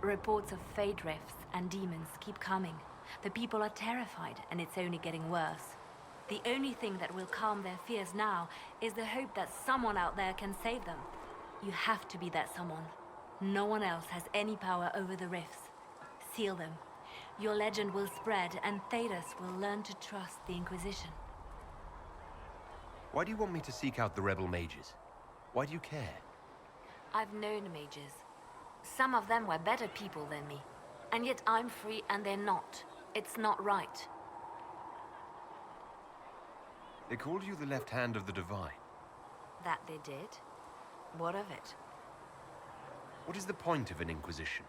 Reports of fade rifts and demons keep coming. The people are terrified, and it's only getting worse. The only thing that will calm their fears now is the hope that someone out there can save them. You have to be that someone. No one else has any power over the rifts. Seal them. Your legend will spread, and Thedas will learn to trust the Inquisition. Why do you want me to seek out the rebel mages? Why do you care? I've known mages. Some of them were better people than me. And yet I'm free and they're not. It's not right. They called you the left hand of the Divine. That they did? What of it? What is the point of an Inquisition?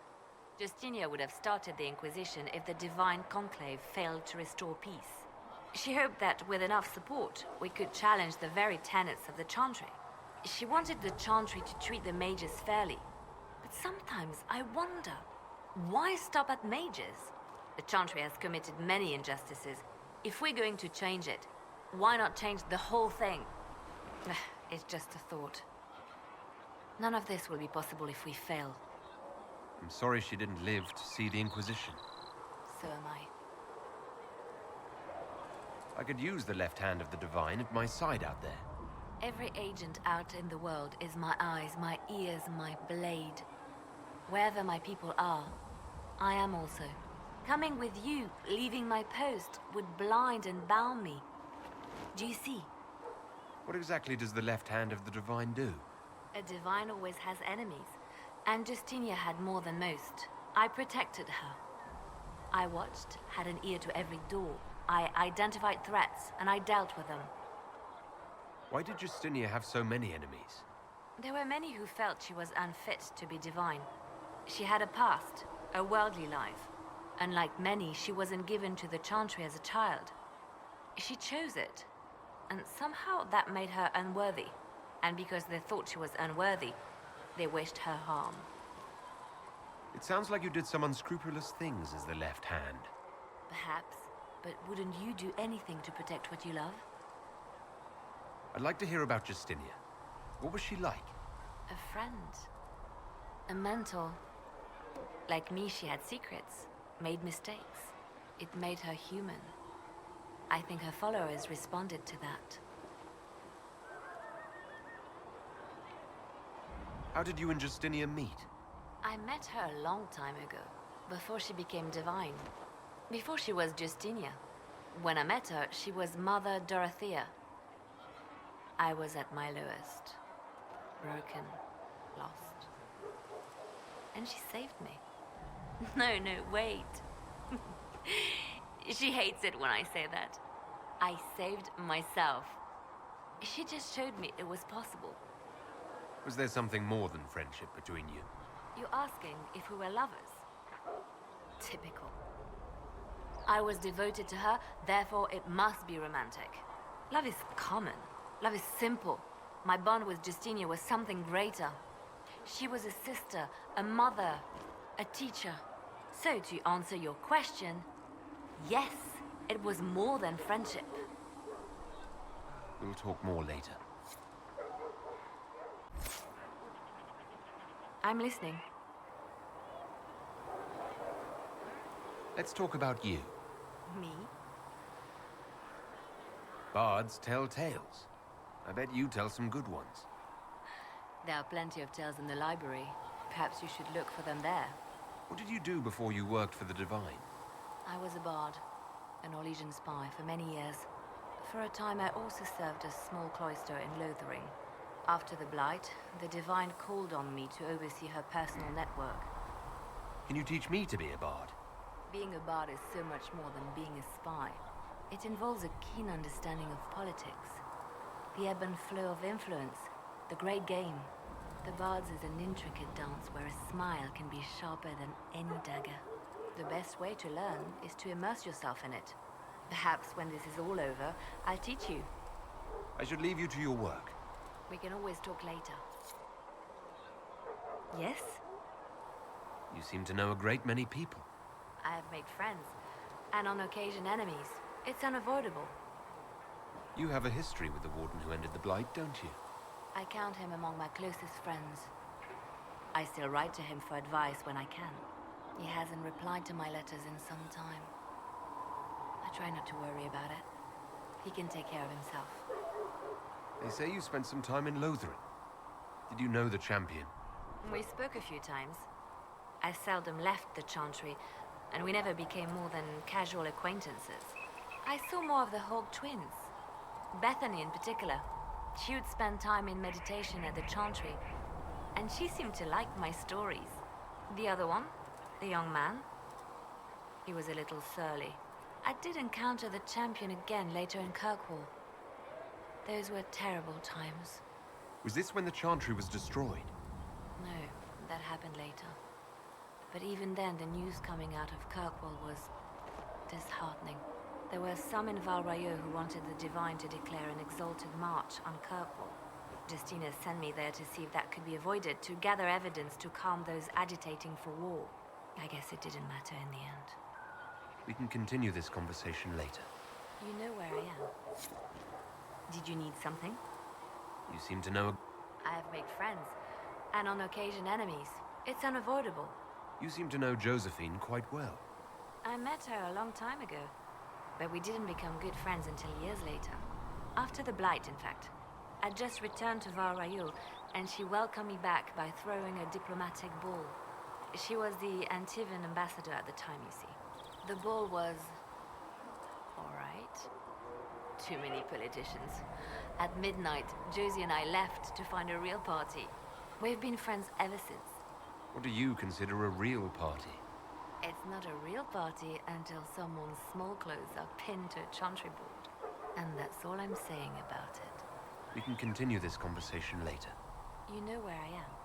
Justinia would have started the Inquisition if the Divine Conclave failed to restore peace. She hoped that with enough support, we could challenge the very tenets of the Chantry. She wanted the Chantry to treat the mages fairly. But sometimes I wonder, why stop at mages? The Chantry has committed many injustices. If we're going to change it, why not change the whole thing? It's just a thought. None of this will be possible if we fail. I'm sorry she didn't live to see the Inquisition. So am I. I could use the left hand of the Divine at my side out there. Every agent out in the world is my eyes, my ears, my blade. Wherever my people are, I am also. Coming with you, leaving my post, would blind and bound me. Do you see? What exactly does the left hand of the Divine do? A divine always has enemies, and Justinia had more than most. I protected her. I watched, had an ear to every door. I identified threats, and I dealt with them. Why did Justinia have so many enemies? There were many who felt she was unfit to be divine. She had a past, a worldly life. Unlike many, she wasn't given to the Chantry as a child. She chose it, and somehow that made her unworthy. And because they thought she was unworthy, they wished her harm. It sounds like you did some unscrupulous things as the left hand. Perhaps, but wouldn't you do anything to protect what you love? I'd like to hear about Justinia. What was she like? A friend. A mentor. Like me, she had secrets, made mistakes. It made her human. I think her followers responded to that. How did you and Justinia meet? I met her a long time ago, before she became divine. Before she was Justinia. When I met her, she was Mother Dorothea. I was at my lowest. Broken, lost. And she saved me. No, wait. She hates it when I say that. I saved myself. She just showed me it was possible. Was there something more than friendship between you? You're asking if we were lovers? Typical. I was devoted to her, therefore it must be romantic. Love is common. Love is simple. My bond with Justinia was something greater. She was a sister, a mother, a teacher. So to answer your question, yes, it was more than friendship. We'll talk more later. I'm listening. Let's talk about you. Me? Bards tell tales. I bet you tell some good ones. There are plenty of tales in the library. Perhaps you should look for them there. What did you do before you worked for the Divine? I was a bard, an Orlesian spy for many years. For a time I also served a small cloister in Lothering. After the Blight, the Divine called on me to oversee her personal network. Can you teach me to be a bard? Being a bard is so much more than being a spy. It involves a keen understanding of politics, the ebb and flow of influence, the great game. The Bards is an intricate dance where a smile can be sharper than any dagger. The best way to learn is to immerse yourself in it. Perhaps when this is all over, I'll teach you. I should leave you to your work. We can always talk later. Yes? You seem to know a great many people. I have made friends, and on occasion enemies. It's unavoidable. You have a history with the Warden who ended the Blight, don't you? I count him among my closest friends. I still write to him for advice when I can. He hasn't replied to my letters in some time. I try not to worry about it. He can take care of himself. They say you spent some time in Lothringen. Did you know the champion? We spoke a few times. I seldom left the Chantry, and we never became more than casual acquaintances. I saw more of the Hawk twins. Bethany in particular. She would spend time in meditation at the Chantry, and she seemed to like my stories. The other one, the young man, he was a little surly. I did encounter the champion again later in Kirkwall. Those were terrible times. Was this when the Chantry was destroyed? No, that happened later. But even then, the news coming out of Kirkwall was disheartening. There were some in Val Rayeau who wanted the Divine to declare an exalted march on Kirkwall. Justina sent me there to see if that could be avoided, to gather evidence to calm those agitating for war. I guess it didn't matter in the end. We can continue this conversation later. You know where I am. Did you need something? You seem to know... I have made friends, and on occasion enemies. It's unavoidable. You seem to know Josephine quite well. I met her a long time ago, but we didn't become good friends until years later. After the Blight, in fact. I'd just returned to Val Rayeau, and she welcomed me back by throwing a diplomatic ball. She was the Antivan ambassador at the time, you see. The ball was... all right. Too many politicians. At midnight, Josie and I left to find a real party. We've been friends ever since. What do you consider a real party? It's not a real party until someone's small clothes are pinned to a chantry board. And that's all I'm saying about it. We can continue this conversation later. You know where I am.